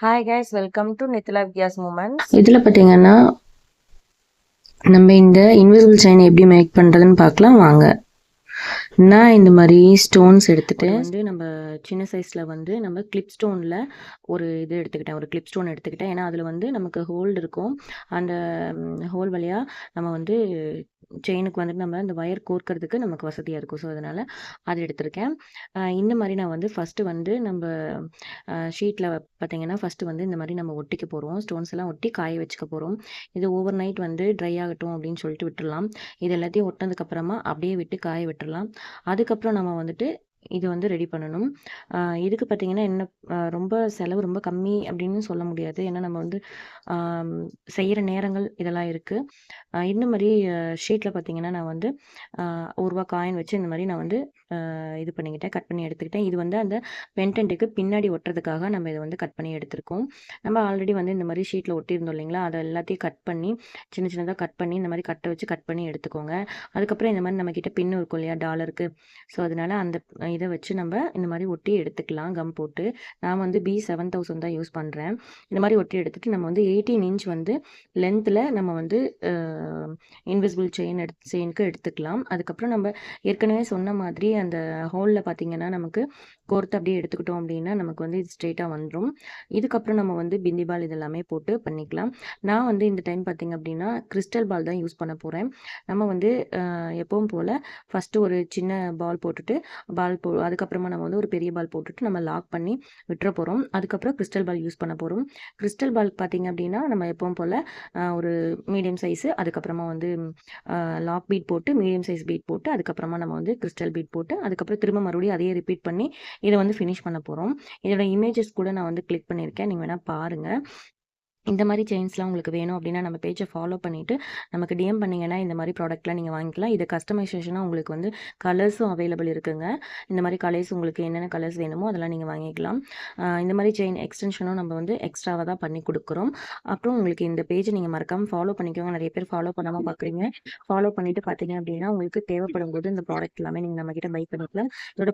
Hi guys, welcome to Nithla Vidya's moments. இதில் பார்த்தீங்கன்னா நம்ம இந்த இன்விசிபிள் செயின் எப்படி மேக் பண்ணுறதுன்னு பார்க்கலாம் வாங்க. நான் இந்த மாதிரி ஸ்டோன்ஸ் எடுத்துகிட்டு வந்து நம்ம சின்ன சைஸில் வந்து நம்ம கிளிப் ஸ்டோனில் ஒரு இது எடுத்துக்கிட்டேன், ஒரு கிளிப் ஸ்டோன் எடுத்துக்கிட்டேன். ஏன்னா அதில் வந்து நமக்கு ஹோல்டு இருக்கும். அந்த ஹோல் வழியாக நம்ம வந்து செயினுக்கு வந்துட்டு நம்ம இந்த ஒயர் கோர்க்கறதுக்கு நமக்கு வசதியாக இருக்கும். ஸோ அதனால் அது எடுத்திருக்கேன். இந்த மாதிரி நான் வந்து ஃபஸ்ட்டு வந்து நம்ம ஷீட்டில் பார்த்தீங்கன்னா ஃபஸ்ட்டு வந்து இந்த மாதிரி நம்ம ஒட்டிக்க போகிறோம். ஸ்டோன்ஸ் எல்லாம் ஒட்டி காய வச்சுக்க போகிறோம். இது ஓவர் நைட் வந்து ட்ரை ஆகட்டும் அப்படின்னு சொல்லிட்டு விட்டுடலாம். இது எல்லாத்தையும் ஒட்டினதுக்கப்புறமா அப்படியே விட்டு காய விட்டுடலாம். அதுக்கப்புறம் நம்ம வந்துட்டு இது வந்து ரெடி பண்ணணும். இதுக்கு பார்த்தீங்கன்னா என்ன ரொம்ப செலவு ரொம்ப கம்மி அப்படின்னு சொல்ல முடியாது. ஏன்னா நம்ம வந்து செய்கிற நேரங்கள் இதெல்லாம் இருக்குது. இந்த மாதிரி ஷீட்டில் பார்த்தீங்கன்னா நான் வந்து ரூ. 1 காயின் வச்சு இந்த மாதிரி நான் வந்து இது பண்ணிக்கிட்டேன், கட் பண்ணி எடுத்துக்கிட்டேன். இது வந்து அந்த பென்டென்ட்டுக்கு பின்னாடி ஒட்டுறதுக்காக நம்ம இதை வந்து கட் பண்ணி எடுத்திருக்கோம். நம்ம ஆல்ரெடி வந்து இந்த மாதிரி ஷீட்டில் ஒட்டியிருந்தோம் இல்லைங்களா, அதை எல்லாத்தையும் கட் பண்ணி சின்ன சின்னதாக கட் பண்ணி இந்த மாதிரி கட்டை வச்சு கட் பண்ணி எடுத்துக்கோங்க. அதுக்கப்புறம் இந்த மாதிரி நம்மக்கிட்ட பின்னு இருக்கும் இல்லையா டாலருக்கு, ஸோ அதனால் அந்த இதை வச்சு நம்ம இந்த மாதிரி ஒட்டி எடுத்துக்கலாம் கம் போட்டு. நான் வந்து B7000 தான் யூஸ் பண்ணுறேன். இந்த மாதிரி ஒட்டி எடுத்துகிட்டு நம்ம வந்து 18 இன்ச் வந்து லென்த்தில் நம்ம வந்து இன்விசிபிள் செயினுக்கு எடுத்துக்கலாம். அதுக்கப்புறம் நம்ம ஏற்கனவே சொன்ன மாதிரி அந்த ஹோலில் பார்த்திங்கன்னா நமக்கு கோர்த்து அப்படியே எடுத்துக்கிட்டோம் அப்படின்னா நமக்கு வந்து இது ஸ்ட்ரெயிட்டாக வந்துடும். இதுக்கப்புறம் நம்ம வந்து பிந்தி பால் இதெல்லாமே போட்டு பண்ணிக்கலாம். நான் வந்து இந்த டைம் பார்த்திங்க அப்படின்னா கிறிஸ்டல் பால் தான் யூஸ் பண்ண போகிறேன். நம்ம வந்து எப்பவும் போல் ஃபஸ்ட்டு ஒரு சின்ன பால் போட்டுட்டு அதுக்கப்புறமா நம்ம வந்து ஒரு பெரிய பால் போட்டுட்டு நம்ம லாக் பண்ணி விட்டுற போகிறோம். அதுக்கப்புறம் கிறிஸ்டல் பால் யூஸ் பண்ண போகிறோம். கிறிஸ்டல் பால் பார்த்திங்க அப்படின்னா நம்ம எப்பவும் போல் ஒரு மீடியம் சைஸு, அதுக்கப்புறமா வந்து லாக் பீட் போட்டு மீடியம் சைஸ் பீட் போட்டு அதுக்கப்புறமா நம்ம வந்து கிறிஸ்டல் பீட் போட்டு அதுக்கப்புறம் திரும்ப மறுபடியும் அதையே ரிப்பீட் பண்ணி இதை வந்து ஃபினிஷ் பண்ண போகிறோம். இதோட இமேஜஸ் கூட நான் வந்து கிளிக் பண்ணியிருக்கேன், நீங்கள் வேணால் பாருங்கள். இந்த மாதிரி செயின்ஸ்லாம் உங்களுக்கு வேணும் அப்படின்னா நம்ம பேஜை ஃபாலோ பண்ணிவிட்டு நமக்கு டிஎம் பண்ணிங்கன்னா இந்த மாதிரி ப்ராடக்ட்லாம் நீங்கள் வாங்கிக்கலாம். இது கஸ்டமைசேஷனாக உங்களுக்கு வந்து கலர்ஸும் அவைலபிள் இருக்குங்க. இந்த மாதிரி கலர்ஸ் உங்களுக்கு என்னென்ன கலர்ஸ் வேணுமோ அதெல்லாம் நீங்கள் வாங்கிக்கலாம். இந்த மாதிரி செயின் எக்ஸ்டென்ஷனும் நம்ம வந்து எக்ஸ்ட்ராவாக தான் பண்ணி கொடுக்குறோம். அப்புறம் உங்களுக்கு இந்த பேஜை நீங்கள் மறக்காமல் ஃபாலோ பண்ணிக்கோங்க. நிறைய பேர் ஃபாலோ பண்ணாமல் பார்க்குறீங்க. ஃபாலோ பண்ணிவிட்டு பார்த்தீங்க அப்படின்னா உங்களுக்கு தேவைப்படும் போது இந்த ப்ராடக்ட் எல்லாமே நீங்கள் நம்மக்கிட்ட பை பண்ணிக்கலாம். இதோட